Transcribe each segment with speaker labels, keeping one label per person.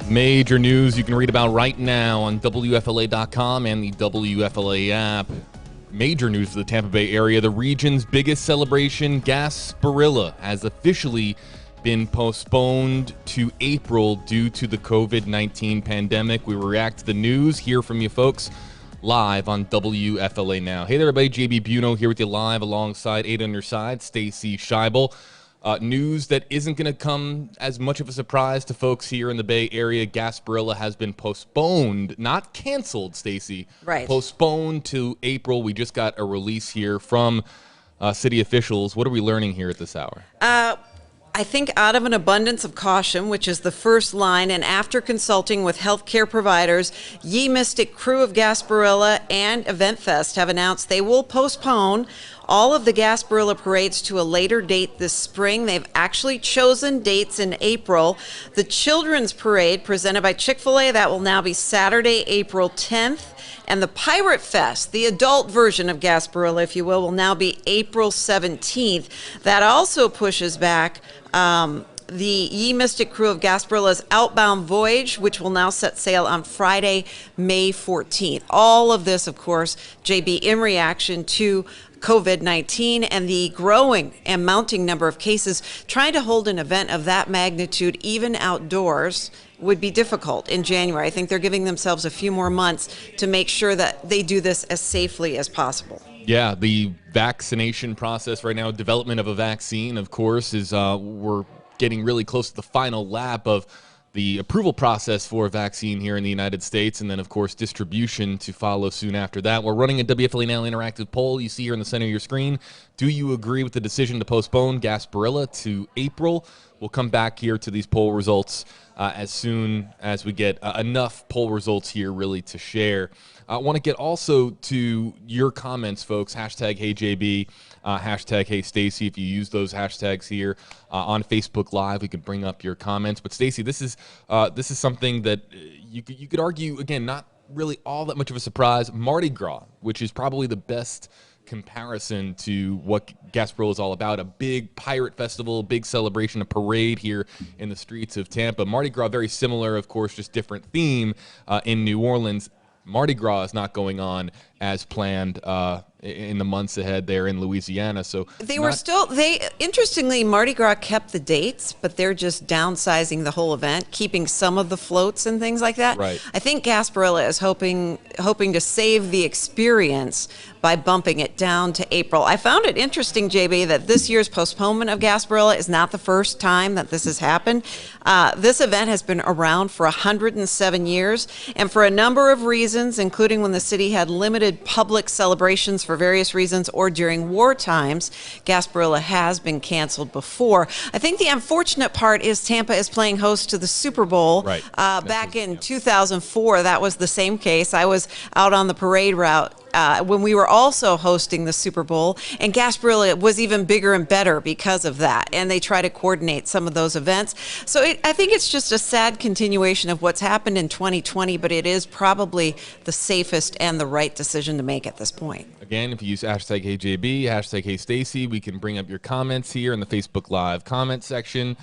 Speaker 1: Major news you can read about right now on WFLA.com and the WFLA app. Major news for the Tampa Bay area. The region's biggest celebration, Gasparilla, has officially been postponed to April due to the COVID-19 pandemic. We will react to the news, hear from you folks live on WFLA Now. Hey there, everybody. JB Buno here with you live alongside Ada on your side, Stacy Scheibel. News that isn't going to come as much of a surprise to folks here in the Bay Area. Gasparilla has been postponed, not canceled, Stacy.
Speaker 2: Right.
Speaker 1: Postponed to April. We just got a release here from city officials. What are we learning here at this hour?
Speaker 2: I think out of an abundance of caution, which is the first line, and after consulting with healthcare providers, Ye Mystic crew of Gasparilla and Event Fest have announced they will postpone all of the Gasparilla parades to a later date this spring. They've actually chosen dates in April. The Children's Parade, presented by Chick-fil-A, that will now be Saturday, April 10th. And the Pirate Fest, the adult version of Gasparilla, if you will now be April 17th. That also pushes back the Ye Mystic crew of Gasparilla's outbound voyage, which will now set sail on Friday, May 14th. All of this, of course, JB, in reaction to COVID-19 and the growing and mounting number of cases. Trying to hold an event of that magnitude, even outdoors, would be difficult in January. I think they're giving themselves a few more months to make sure that they do this as safely as possible.
Speaker 1: Yeah, the vaccination process right now, development of a vaccine, of course, is we're getting really close to the final lap of the approval process for a vaccine here in the United States, and then, of course, distribution to follow soon after that. We're running a WFLA Now interactive poll you see here in the center of your screen. Do you agree with the decision to postpone Gasparilla to April? We'll come back here to these poll results as soon as we get enough poll results here really to share. I want to get also to your comments, folks. Hashtag HeyJB, hashtag HeyStacy. If you use those hashtags here on Facebook Live, we can bring up your comments. But Stacy, this is something that you could argue, again, not really all that much of a surprise. Mardi Gras, which is probably the best comparison to what Gasparilla is all about, a big pirate festival, big celebration, a parade here in the streets of Tampa. Mardi Gras, very similar, of course, just different theme in New Orleans. Mardi Gras is not going on as planned in the months ahead there in Louisiana. So interestingly, Mardi Gras kept the dates, but they're just downsizing the whole event, keeping some of the floats and things like that. Right.
Speaker 2: I think Gasparilla is hoping to save the experience by bumping it down to April. I found it interesting, JB, that this year's postponement of Gasparilla is not the first time that this has happened. This event has been around for 107 years, and for a number of reasons, including when the city had limited public celebrations for various reasons or during war times, Gasparilla has been canceled before. I think the unfortunate part is Tampa is playing host to the Super Bowl.
Speaker 1: Right.
Speaker 2: Back in 2004, that was the same case. I was out on the parade route when we were also hosting the Super Bowl, and Gasparilla was even bigger and better because of that, and they try to coordinate some of those events. So I think it's just a sad continuation of what's happened in 2020, but it is probably the safest and the right decision to make at this point.
Speaker 1: Again, if you use hashtag HeyJB, hashtag HeyStacy, we can bring up your comments here in the Facebook Live comment section.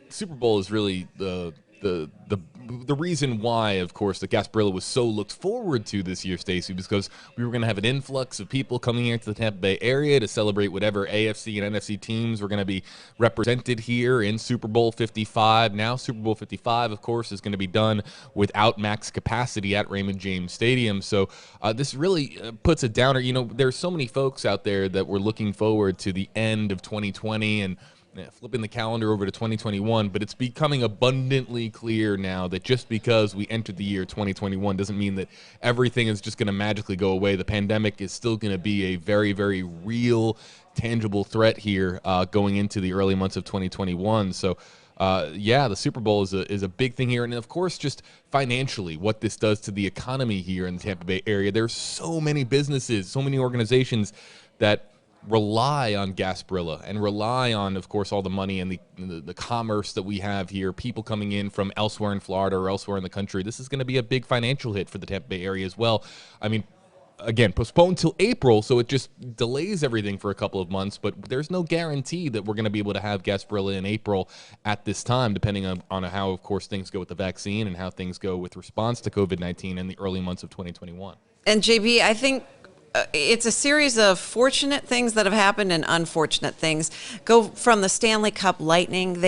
Speaker 1: Super Bowl is really the reason why, of course, the Gasparilla was so looked forward to this year, Stacy, because we were going to have an influx of people coming here to the Tampa Bay area to celebrate whatever AFC and NFC teams were going to be represented here in Super Bowl 55. Now, Super Bowl 55, of course, is going to be done without max capacity at Raymond James Stadium. So this really puts a downer. You know, there's so many folks out there that were looking forward to the end of 2020 and flipping the calendar over to 2021, but it's becoming abundantly clear now that just because we entered the year 2021 doesn't mean that everything is just going to magically go away. The pandemic is still going to be a very, very real, tangible threat here going into the early months of 2021. So, yeah, the Super Bowl is a big thing here. And, of course, just financially, what this does to the economy here in the Tampa Bay area. There's so many businesses, so many organizations that rely on Gasparilla and rely on, of course, all the money and the commerce that we have here, people coming in from elsewhere in Florida or elsewhere in the country. This is going to be a big financial hit for the Tampa Bay area as well. I mean, again, postponed till April, so it just delays everything for a couple of months, but there's no guarantee that we're going to be able to have Gasparilla in April at this time, depending on how, of course, things go with the vaccine and how things go with response to COVID-19 in the early months of 2021.
Speaker 2: And JB, I think it's a series of fortunate things that have happened and unfortunate things. Go from the Stanley Cup Lightning,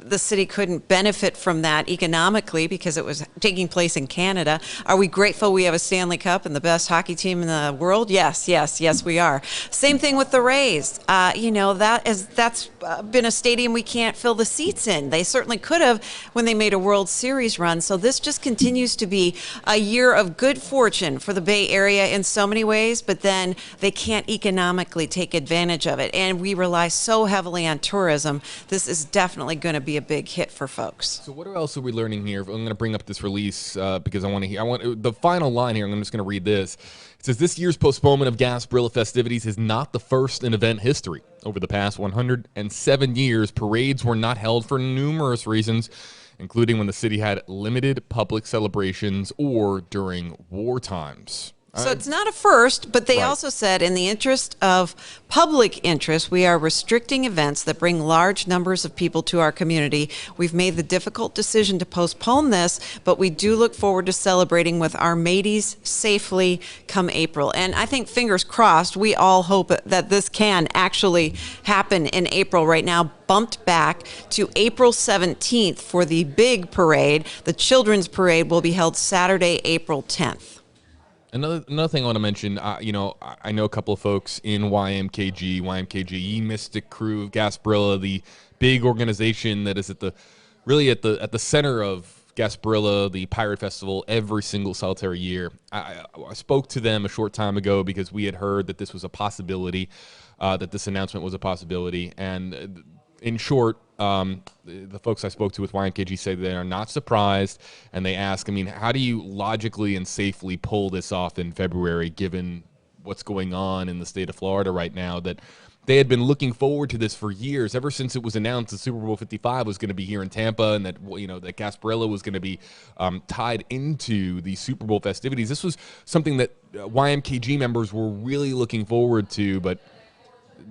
Speaker 2: the city couldn't benefit from that economically because it was taking place in Canada. Are we grateful we have a Stanley Cup and the best hockey team in the world? Yes, we are. Same thing with the Rays. That's been a stadium we can't fill the seats in. They certainly could have when they made a World Series run. So this just continues to be a year of good fortune for the Bay Area in so many ways, but then they can't economically take advantage of it. And we rely so heavily on tourism. This is definitely going to be a big hit for folks.
Speaker 1: So what else are we learning here? I'm going to bring up this release because I want the final line here. I'm just going to read this. It says, this year's postponement of Gasparilla festivities is not the first in event history. Over the past 107 years, parades were not held for numerous reasons, including when the city had limited public celebrations or during war times.
Speaker 2: So it's not a first, but they also said in the interest of public interest, we are restricting events that bring large numbers of people to our community. We've made the difficult decision to postpone this, but we do look forward to celebrating with our mateys safely come April. And I think, fingers crossed, we all hope that this can actually happen in April. Right now, bumped back to April 17th for the big parade. The children's parade will be held Saturday, April 10th.
Speaker 1: Another thing I want to mention, I know a couple of folks in YMKG, Mystic Crew of Gasparilla, the big organization that is at the center of Gasparilla, the Pirate Festival, every single solitary year. I spoke to them a short time ago because we had heard that this was a possibility, that this announcement was a possibility, and in short, the folks I spoke to with YMKG say they are not surprised, and they ask, how do you logically and safely pull this off in February, given what's going on in the state of Florida right now, that they had been looking forward to this for years, ever since it was announced that Super Bowl 55 was going to be here in Tampa, and that that Gasparilla was going to be tied into the Super Bowl festivities. This was something that YMKG members were really looking forward to, but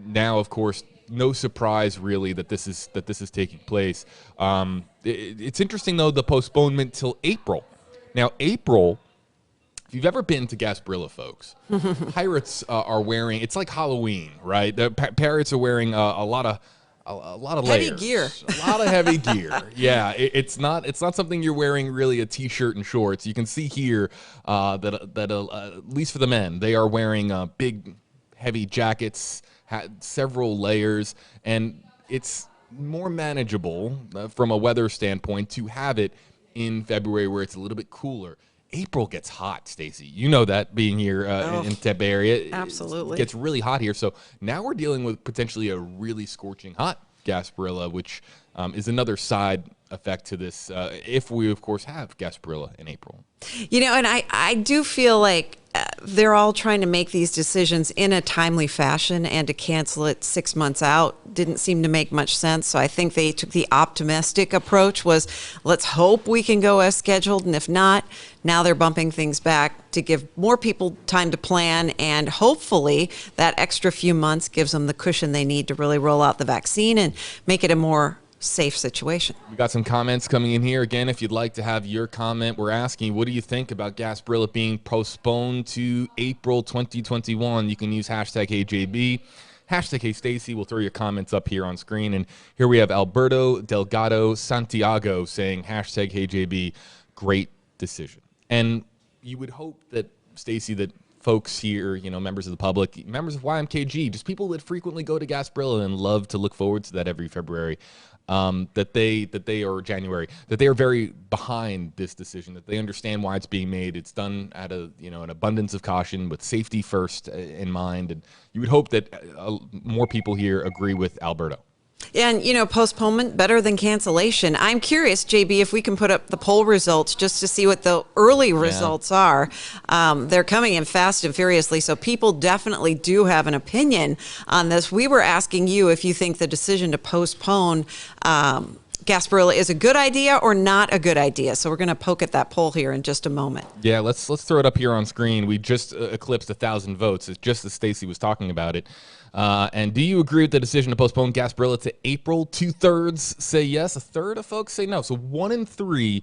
Speaker 1: now, of course, no surprise really that this is taking place. It's interesting though, the postponement till April. Now, April, if you've ever been to Gasparilla, folks, pirates are wearing. It's like Halloween, right? The pirates are wearing a lot of layers,
Speaker 2: heavy gear,
Speaker 1: a lot of heavy gear. Yeah, it's not something you're wearing really a t-shirt and shorts. You can see here that at least for the men, they are wearing big, heavy jackets. Had several layers, and it's more manageable from a weather standpoint to have it in February where it's a little bit cooler. April gets hot, Stacey. You know that, being here in Tampa area.
Speaker 2: Absolutely.
Speaker 1: It gets really hot here. So now we're dealing with potentially a really scorching hot Gasparilla, which is another side effect to this if we, of course, have Gasparilla in April.
Speaker 2: And I do feel like they're all trying to make these decisions in a timely fashion, and to cancel it 6 months out didn't seem to make much sense. So I think they took the optimistic approach, was let's hope we can go as scheduled, and if not, now they're bumping things back to give more people time to plan, and hopefully that extra few months gives them the cushion they need to really roll out the vaccine and make it a more safe situation.
Speaker 1: We got some comments coming in here. Again, if you'd like to have your comment, we're asking, what do you think about Gasparilla being postponed to April 2021? You can use hashtag HeyJB, hashtag HeyStacey. We'll throw your comments up here on screen. And here we have Alberto Delgado Santiago saying hashtag HeyJB, great decision. And you would hope that, Stacey, that folks here, members of the public, members of YMKG, just people that frequently go to Gasparilla and love to look forward to that every February, that they or January, that they are very behind this decision, that they understand why it's being made. It's done at an abundance of caution, with safety first in mind, and you would hope that more people here agree with Alberto.
Speaker 2: And, postponement better than cancellation. I'm curious, JB, if we can put up the poll results just to see what the early results are. They're coming in fast and furiously, so people definitely do have an opinion on this. We were asking you if you think the decision to postpone Gasparilla is a good idea or not a good idea. So we're going to poke at that poll here in just a moment.
Speaker 1: Yeah, let's throw it up here on screen. We just eclipsed 1,000 votes. It's just as Stacey was talking about it. And do you agree with the decision to postpone Gasparilla to April? 2/3 say yes. A third of folks say no. So 1 in 3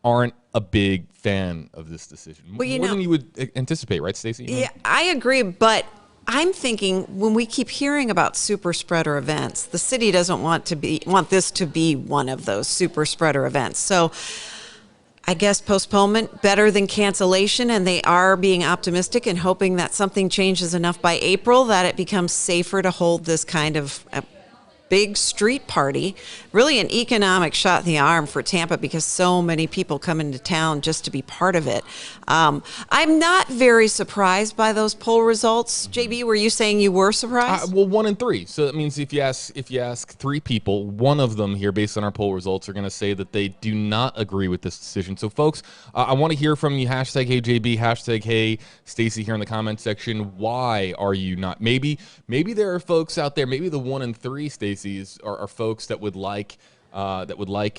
Speaker 1: aren't a big fan of this decision.
Speaker 2: Well,
Speaker 1: More than you would anticipate, right, Stacey?
Speaker 2: Yeah, I agree, but I'm thinking when we keep hearing about super spreader events, the city doesn't want this to be one of those super spreader events. So I guess postponement better than cancellation, and they are being optimistic and hoping that something changes enough by April that it becomes safer to hold this kind of big street party. Really an economic shot in the arm for Tampa because so many people come into town just to be part of it. I'm not very surprised by those poll results. JB, were you saying you were surprised?
Speaker 1: Well, 1 in 3. So that means if you ask 3 people, one of them here, based on our poll results, are going to say that they do not agree with this decision. So, folks, I want to hear from you. Hashtag HeyJB, hashtag HeyStacey here in the comment section. Why are you not? Maybe there are folks out there. Maybe the 1 in 3, Stacey, are folks that would like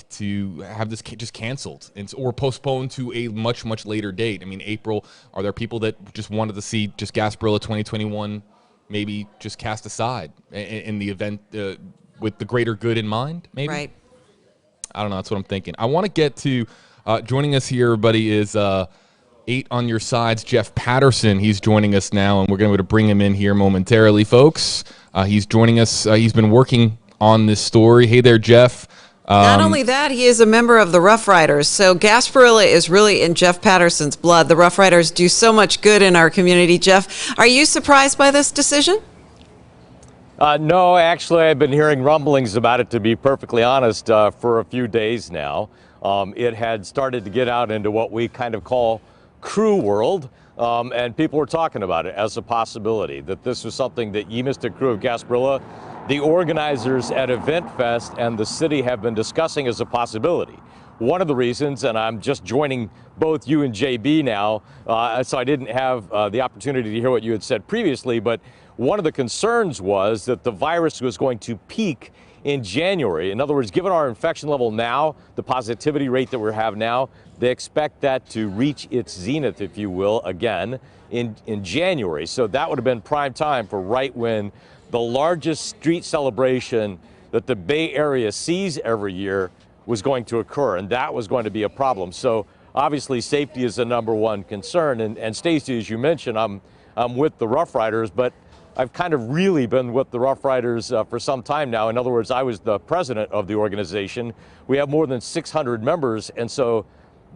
Speaker 1: to have this just canceled or postponed to a much later date. I mean, April. Are there people that just wanted to see just Gasparilla 2021 maybe just cast aside in the event with the greater good in mind? Maybe.
Speaker 2: Right.
Speaker 1: I don't know. That's what I'm thinking. I want to get to joining us here, everybody, is 8 on your sides, Jeff Patterson. He's joining us now, and we're going to bring him in here momentarily, folks. He's joining us. He's been working on this story. Hey there, Jeff.
Speaker 2: Not only that, he is a member of the Rough Riders. So Gasparilla is really in Jeff Patterson's blood. The Rough Riders do so much good in our community. Jeff, are you surprised by this decision?
Speaker 3: No, actually, I've been hearing rumblings about it, to be perfectly honest, for a few days now. It had started to get out into what we kind of call crew world, and people were talking about it as a possibility, that this was something that Ye Mystic Crew of Gasparilla, the organizers at Event Fest, and the city have been discussing as a possibility. One of the reasons, and I'm just joining both you and JB now, so I didn't have the opportunity to hear what you had said previously, but one of the concerns was that the virus was going to peak in January. In other words, given our infection level now, the positivity rate that we have now, they expect that to reach its zenith, if you will, again in January. So that would have been prime time for right when the largest street celebration that the Bay Area sees every year was going to occur, and that was going to be a problem. So obviously safety is the #1 concern. And Stacey, as you mentioned, I'm with the Rough Riders, but I've kind of really been with the Rough Riders for some time now. In other words, I was the president of the organization. We have more than 600 members, and so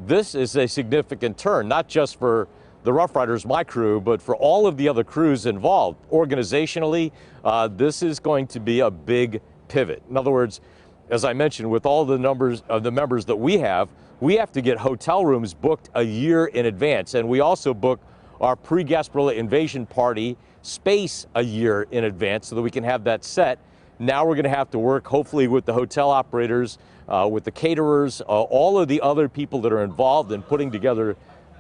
Speaker 3: this is a significant turn, not just for the Rough Riders, my crew, but for all of the other crews involved. Organizationally, this is going to be a big pivot. In other words, as I mentioned, with all the numbers of the members that we have to get hotel rooms booked a year in advance, and we also book our pre-Gasparilla invasion party space a year in advance so that we can have that set. Now we're going to have to work, hopefully, with the hotel operators, with the caterers, all of the other people that are involved in putting together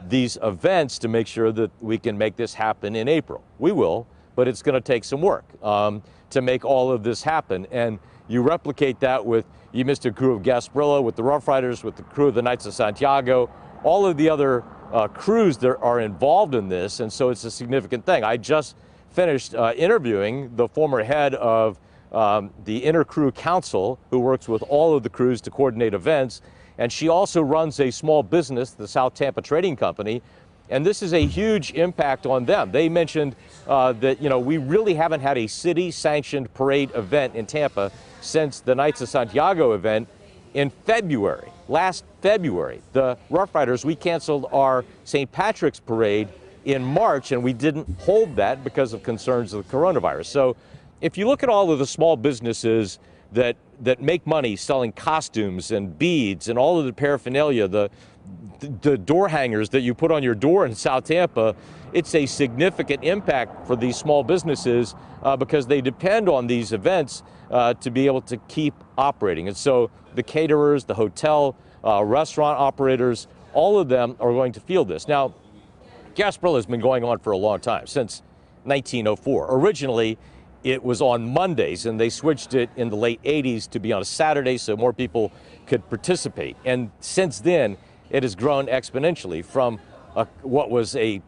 Speaker 3: these events to make sure that we can make this happen in April. We will, but it's going to take some work to make all of this happen. And you replicate that with Ye Mystic Crew of Gasparilla, with the Rough Riders, with the crew of the Knights of Santiago, all of the other crews that are involved in this, and so it's a significant thing. I just finished interviewing the former head of the Intercrew Council, who works with all of the crews to coordinate events, and she also runs a small business, the South Tampa Trading Company, and this is a huge impact on them. They mentioned that, we really haven't had a city-sanctioned parade event in Tampa since the Knights of Santiago event in February. Last February, the Rough Riders, we canceled our St. Patrick's Parade in March, and we didn't hold that because of concerns of the coronavirus. So if you look at all of the small businesses that make money selling costumes and beads and all of the paraphernalia, the door hangers that you put on your door in South Tampa, it's a significant impact for these small businesses because they depend on these events to be able to keep operating. And so the caterers, the hotel, restaurant operators, all of them are going to feel this. Now, Gasparilla has been going on for a long time, since 1904. Originally, it was on Mondays, and they switched it in the late 80s to be on a Saturday so more people could participate. And since then, it has grown exponentially from what was a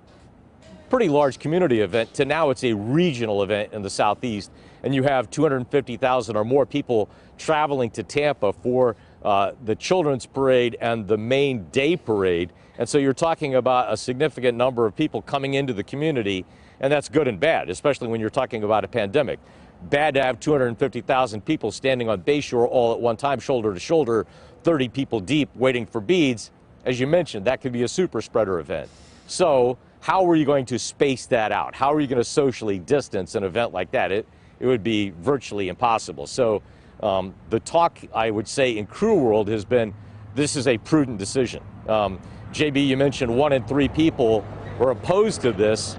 Speaker 3: pretty large community event to now it's a regional event in the Southeast. And you have 250,000 or more people traveling to Tampa for the Children's Parade and the main day parade. And so you're talking about a significant number of people coming into the community, and that's good and bad, especially when you're talking about a pandemic. Bad to have 250,000 people standing on Bayshore all at one time, shoulder to shoulder, 30 people deep, waiting for beads. As you mentioned, that could be a super spreader event. So how are you going to space that out? How are you going to socially distance an event like that? It would be virtually impossible. So the talk, I would say, in crew world has been, this is a prudent decision. JB, you mentioned 1 in 3 people were opposed to this.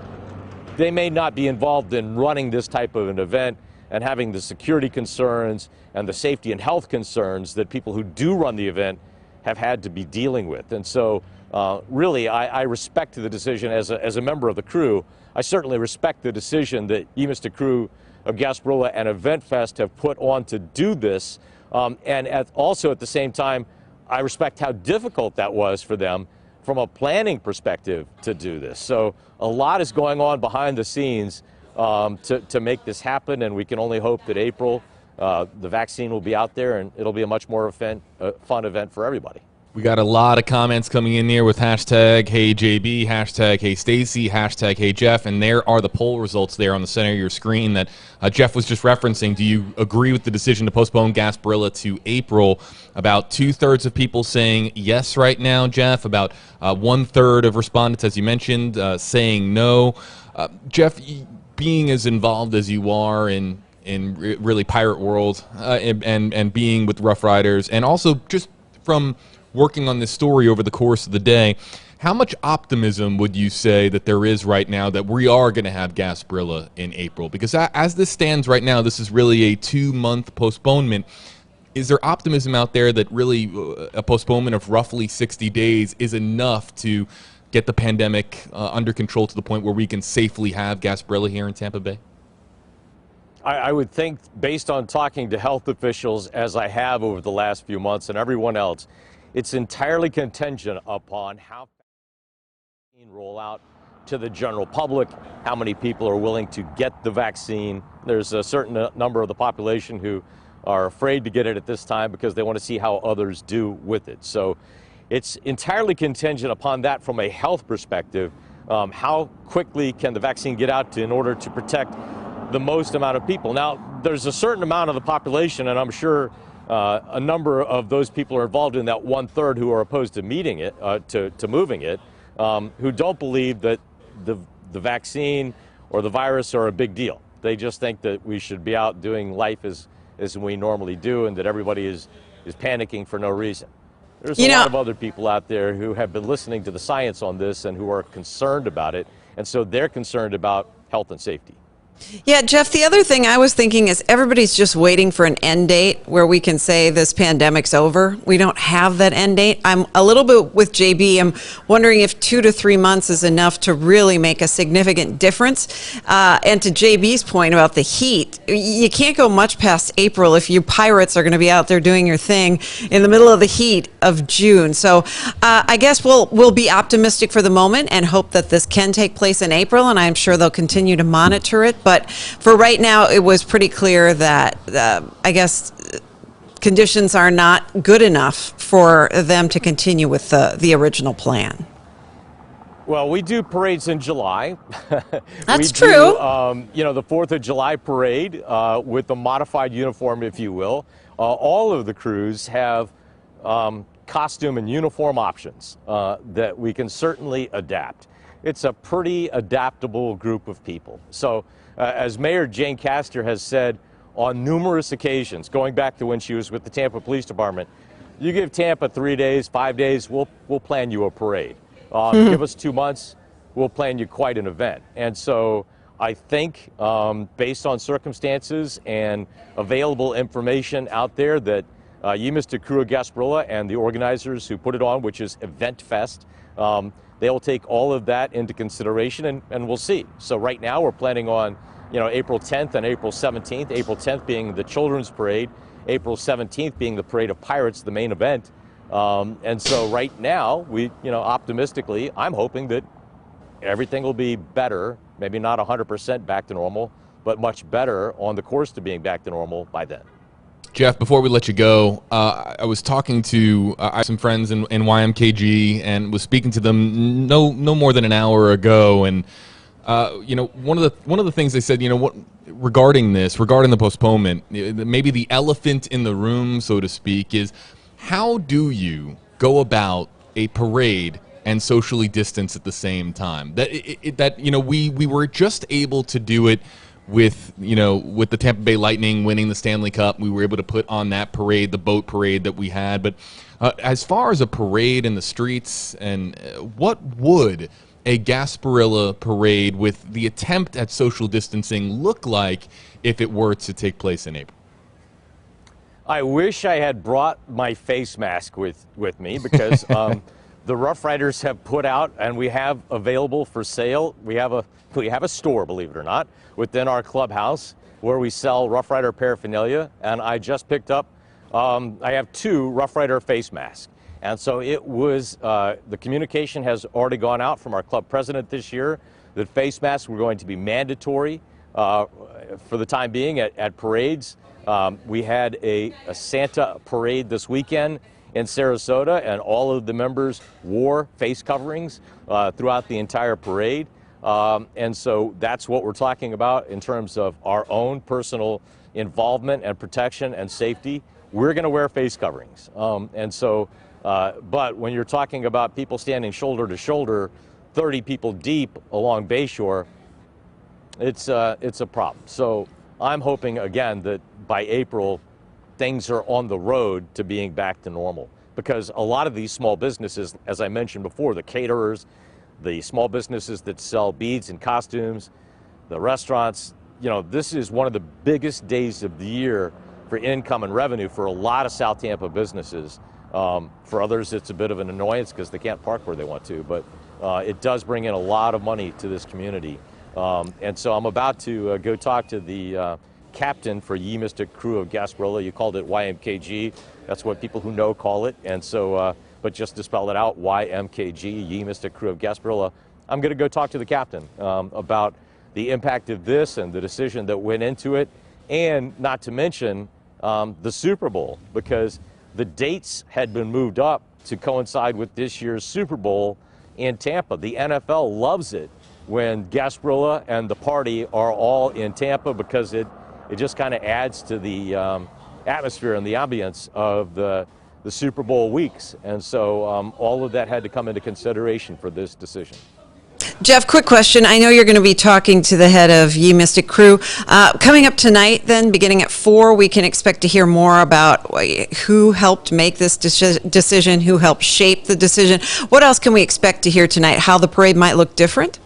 Speaker 3: They may not be involved in running this type of an event and having the security concerns and the safety and health concerns that people who do run the event have had to be dealing with. And so really, I respect the decision as a member of the crew. I certainly respect the decision that you, Mr. Crew of Gasparilla and Event Fest have put on to do this. And also at the same time, I respect how difficult that was for them from a planning perspective to do this. So a lot is going on behind the scenes to make this happen, and we can only hope that April, the vaccine will be out there and it'll be a much more fun event for everybody.
Speaker 1: We got a lot of comments coming in here with hashtag Hey JB, hashtag Hey Stacy, hashtag Hey Jeff, and there are the poll results there on the center of your screen that Jeff was just referencing. Do you agree with the decision to postpone Gasparilla to April? About 2/3 of people saying yes right now, Jeff. About 1/3 of respondents, as you mentioned, saying no. Jeff, being as involved as you are in really pirate world and being with Rough Riders, and also just from working on this story over the course of the day, how much optimism would you say that there is right now that we are going to have Gasparilla in April? Because as this stands right now, this is really a 2-month postponement. Is there optimism out there that really a postponement of roughly 60 days is enough to get the pandemic under control to the point where we can safely have Gasparilla here in Tampa Bay?
Speaker 3: I would think, based on talking to health officials, as I have over the last few months, and everyone else, it's entirely contingent upon how vaccine roll out to the general public, how many people are willing to get the vaccine. There's a certain number of the population who are afraid to get it at this time because they want to see how others do with it. So it's entirely contingent upon that from a health perspective. How quickly can the vaccine get out in order to protect the most amount of people? Now, there's a certain amount of the population, and I'm sure a number of those people are involved in that 1/3 who are opposed to moving it, who don't believe that the vaccine or the virus are a big deal. They just think that we should be out doing life as we normally do, and that everybody is panicking for no reason. There's a lot of other people out there who have been listening to the science on this and who are concerned about it, and so they're concerned about health and safety.
Speaker 2: Yeah, Jeff, the other thing I was thinking is everybody's just waiting for an end date where we can say this pandemic's over. We don't have that end date. I'm a little bit with JB. I'm wondering if 2 to 3 months is enough to really make a significant difference. And to JB's point about the heat, you can't go much past April if you pirates are going to be out there doing your thing in the middle of the heat of June. So I guess we'll be optimistic for the moment and hope that this can take place in April, and I'm sure they'll continue to monitor it. But for right now, it was pretty clear that I guess conditions are not good enough for them to continue with the original plan.
Speaker 3: Well, we do parades in July.
Speaker 2: That's true.
Speaker 3: The 4th of July parade with the modified uniform, if you will. All of the crews have costume and uniform options that we can certainly adapt. It's a pretty adaptable group of people. So as Mayor Jane Castor has said on numerous occasions, going back to when she was with the Tampa Police Department, you give Tampa 3 days, 5 days, we'll plan you a parade. Give us 2 months, we'll plan you quite an event. And so I think based on circumstances and available information out there that you, Mr. Crew of Gasparilla, and the organizers who put it on, which is Event Fest, they'll take all of that into consideration, and we'll see. So right now we're planning on April 10th and April 17th. April 10th being the Children's Parade, April 17th being the Parade of Pirates, the main event. And so right now, we, optimistically, I'm hoping that everything will be better, maybe not 100% back to normal, but much better on the course to being back to normal by then.
Speaker 1: Jeff, before we let you go, I was talking to I have some friends in YMKG and was speaking to them no more than an hour ago, and one of the things they said, regarding the postponement, maybe the elephant in the room, so to speak, is how do you go about a parade and socially distance at the same time? We were just able to do it with the Tampa Bay Lightning winning the Stanley Cup. We were able to put on that parade, the boat parade that we had. But as far as a parade in the streets, and what would a Gasparilla parade with the attempt at social distancing look like if it were to take place in April?
Speaker 3: I wish I had brought my face mask with me, because the Rough Riders have put out, and we have available for sale. We have a store, believe it or not, within our clubhouse where we sell Rough Rider paraphernalia. And I just picked up, I have 2 Rough Rider face masks. And so it was, the communication has already gone out from our club president this year that face masks were going to be mandatory for the time being at parades. We had a Santa parade this weekend in Sarasota, and all of the members wore face coverings throughout the entire parade. And so that's what we're talking about in terms of our own personal involvement and protection and safety. We're going to wear face coverings. But when you're talking about people standing shoulder to shoulder, 30 people deep along Bayshore, it's a problem. So I'm hoping, again, that by April, things are on the road to being back to normal. Because a lot of these small businesses, as I mentioned before, the caterers, the small businesses that sell beads and costumes, the restaurants, this is one of the biggest days of the year for income and revenue for a lot of South Tampa businesses. For others, it's a bit of an annoyance because they can't park where they want to, but it does bring in a lot of money to this community. And so I'm about to go talk to the captain for Ye Mystic Crew of Gasparilla. You called it YMKG. That's what people who know call it. And so, but just to spell it out, YMKG, Ye Mystic Crew of Gasparilla, I'm going to go talk to the captain about the impact of this and the decision that went into it, and not to mention the Super Bowl, because the dates had been moved up to coincide with this year's Super Bowl in Tampa. The NFL loves it when Gasparilla and the party are all in Tampa, because it just kind of adds to the atmosphere and the ambience of the Super Bowl weeks. And so all of that had to come into consideration for this decision.
Speaker 2: Jeff, quick question. I know you're going to be talking to the head of Ye Mystic Crew. Coming up tonight, then, beginning at 4, we can expect to hear more about who helped make this decision, who helped shape the decision. What else can we expect to hear tonight? How the parade might look different?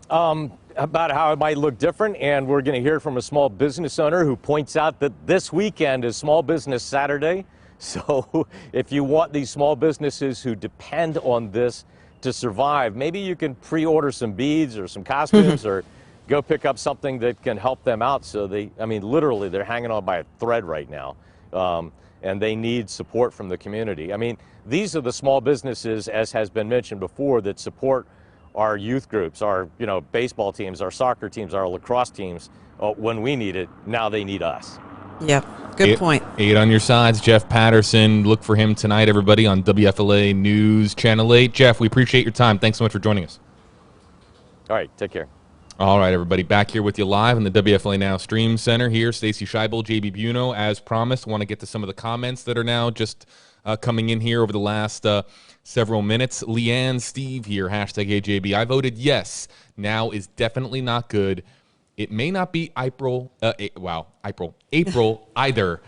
Speaker 3: About how it might look different, and we're going to hear from a small business owner who points out that this weekend is Small Business Saturday. So if you want these small businesses who depend on this to survive, maybe you can pre-order some beads or some costumes or go pick up something that can help them out. So literally they're hanging on by a thread right now, and they need support from the community. These are the small businesses, as has been mentioned before, that support our youth groups, our baseball teams, our soccer teams, our lacrosse teams. When we need it, now they need us.
Speaker 2: Yeah, good point.
Speaker 1: 8 on your sides, Jeff Patterson. Look for him tonight, everybody, on WFLA News Channel 8. Jeff, we appreciate your time. Thanks so much for joining us.
Speaker 3: All right, take care.
Speaker 1: All right, everybody, back here with you live in the WFLA Now Stream Center here. Stacey Scheibel, JB Buno, as promised. Want to get to some of the comments that are now just coming in here over the last several minutes. Leanne Steve here, hashtag AJB. I voted yes. Now is definitely not good. It may not be April either.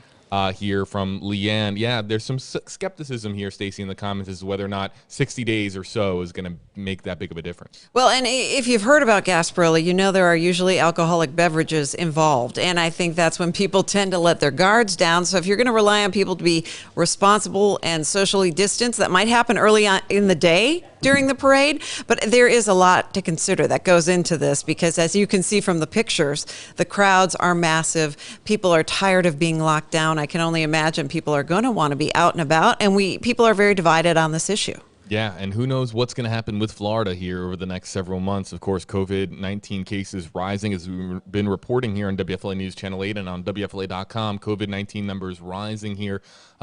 Speaker 1: Here from Leanne. Yeah, there's some skepticism here, Stacey, in the comments as to whether or not 60 days or so is going to make that big of a difference.
Speaker 2: Well, and if you've heard about Gasparilla, you know there are usually alcoholic beverages involved. And I think that's when people tend to let their guards down. So if you're going to rely on people to be responsible and socially distanced, that might happen early on in the day during the parade. But there is a lot to consider that goes into this because, as you can see from the pictures, the crowds are massive. People are tired of being locked down. I can only imagine people are going to want to be out and about, and people are very divided on this issue.
Speaker 1: Yeah, and who knows what's going to happen with Florida here over the next several months. Of course, COVID-19 cases rising, as we've been reporting here on WFLA News Channel 8 and on WFLA.com. COVID-19 numbers rising here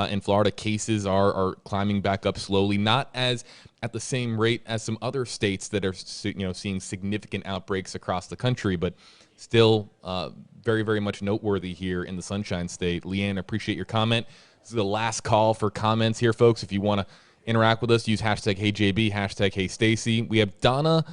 Speaker 1: in Florida. Cases are climbing back up slowly, not as at the same rate as some other states that are seeing significant outbreaks across the country, but still very, very much noteworthy here in the Sunshine State. Leanne, appreciate your comment. This is the last call for comments here, folks. If you want to interact with us, use hashtag HeyJB, hashtag HeyStacy. We have Donna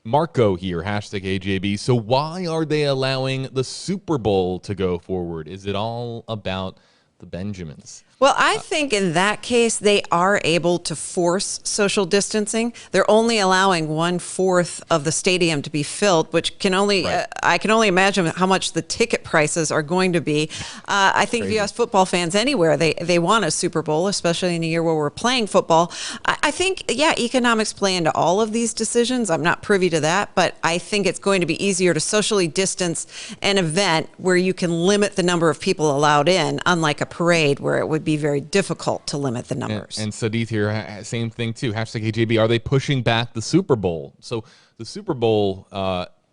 Speaker 1: Marco here, hashtag HeyJB. So why are they allowing the Super Bowl to go forward? Is it all about the Benjamins?
Speaker 2: Well, I think in that case, they are able to force social distancing. They're only allowing 1/4 of the stadium to be filled, which can only,
Speaker 1: Right.
Speaker 2: I can only imagine how much the ticket prices are going to be. I think if you ask football fans anywhere, they want a Super Bowl, especially in a year where we're playing football. I think, yeah, economics play into all of these decisions. I'm not privy to that, but I think it's going to be easier to socially distance an event where you can limit the number of people allowed in, unlike a parade where it would be very difficult to limit the numbers.
Speaker 1: And Sadith here, same thing too. Hashtag HJB. Are they pushing back the Super Bowl? So the Super Bowl,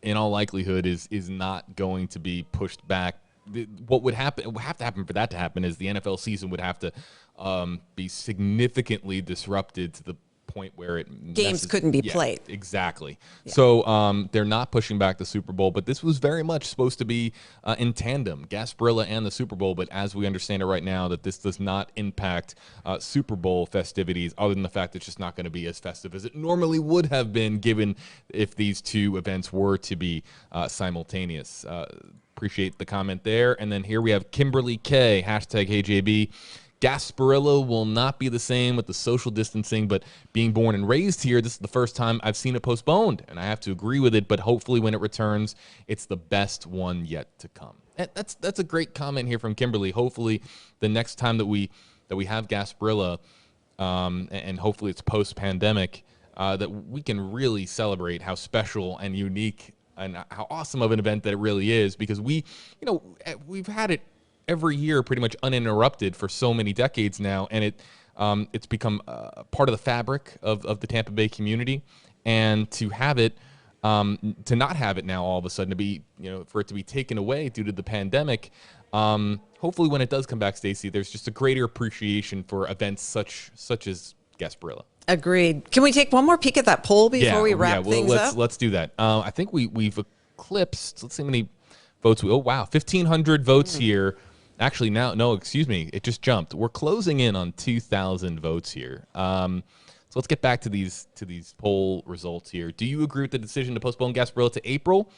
Speaker 1: in all likelihood, is not going to be pushed back. What would happen? What would have to happen for that to happen is the NFL season would have to be significantly disrupted to the point where
Speaker 2: Games couldn't be played.
Speaker 1: Exactly. Yeah. So they're not pushing back the Super Bowl, but this was very much supposed to be in tandem, Gasparilla and the Super Bowl. But as we understand it right now, that this does not impact Super Bowl festivities, other than the fact that it's just not going to be as festive as it normally would have been, given if these two events were to be simultaneous. Appreciate the comment there. And then here we have Kimberly K, hashtag HeyJB. Gasparilla will not be the same with the social distancing, but being born and raised here, this is the first time I've seen it postponed, and I have to agree with it, but hopefully when it returns, it's the best one yet to come. And that's a great comment here from Kimberly. Hopefully the next time that we have Gasparilla, and hopefully it's post-pandemic, that we can really celebrate how special and unique and how awesome of an event that it really is, because we've had it every year pretty much uninterrupted for so many decades now, and it's become part of the fabric of the Tampa Bay community. And to have it, to not have it now all of a sudden, to be, for it to be taken away due to the pandemic, hopefully when it does come back, Stacey, there's just a greater appreciation for events such as Gasparilla.
Speaker 2: Agreed. Can we take one more peek at that poll before we wrap things up?
Speaker 1: Let's do that. I think we've eclipsed, let's see how many votes. Oh, wow, 1,500 votes here. Actually, no, excuse me. It just jumped. We're closing in on 2,000 votes here. So let's get back to these poll results here. Do you agree with the decision to postpone Gasparilla to April?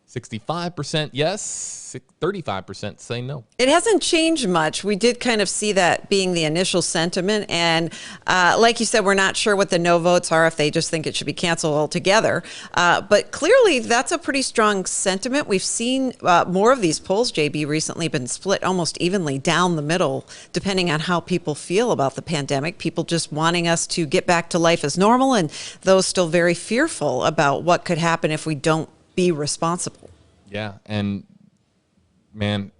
Speaker 1: 65% yes, 35% say no.
Speaker 2: It hasn't changed much. We did kind of see that being the initial sentiment. And like you said, we're not sure what the no votes are, if they just think it should be canceled altogether. But clearly, that's a pretty strong sentiment. We've seen more of these polls, JB, recently been split almost evenly down the middle, depending on how people feel about the pandemic. People just wanting us to get back to life as normal, and those still very fearful about what could happen if we don't be responsible.
Speaker 1: Yeah, and man,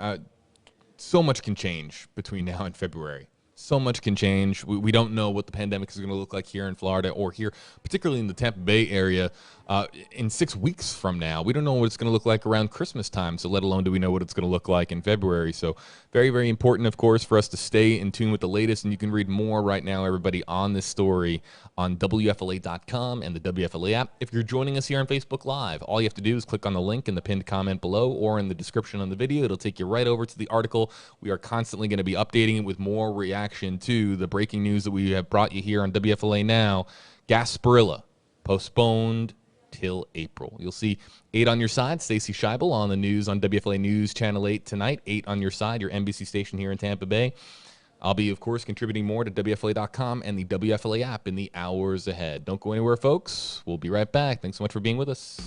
Speaker 1: so much can change between now and February. So much can change. We don't know what the pandemic is going to look like here in Florida, or here, particularly in the Tampa Bay area, in 6 weeks from now. We don't know what it's going to look like around Christmas time, so let alone do we know what it's going to look like in February. So very, very important, of course, for us to stay in tune with the latest, and you can read more right now, everybody, on this story on WFLA.com and the WFLA app. If you're joining us here on Facebook Live, all you have to do is click on the link in the pinned comment below or in the description on the video. It'll take you right over to the article. We are constantly going to be updating it with more reaction to the breaking news that we have brought you here on WFLA Now. Gasparilla postponed till April. You'll see 8 on your side. Stacey Scheibel on the news on WFLA News Channel 8 tonight. 8 on your side, your NBC station here in Tampa Bay. I'll be, of course, contributing more to WFLA.com and the WFLA app in the hours ahead. Don't go anywhere, folks. We'll be right back. Thanks so much for being with us.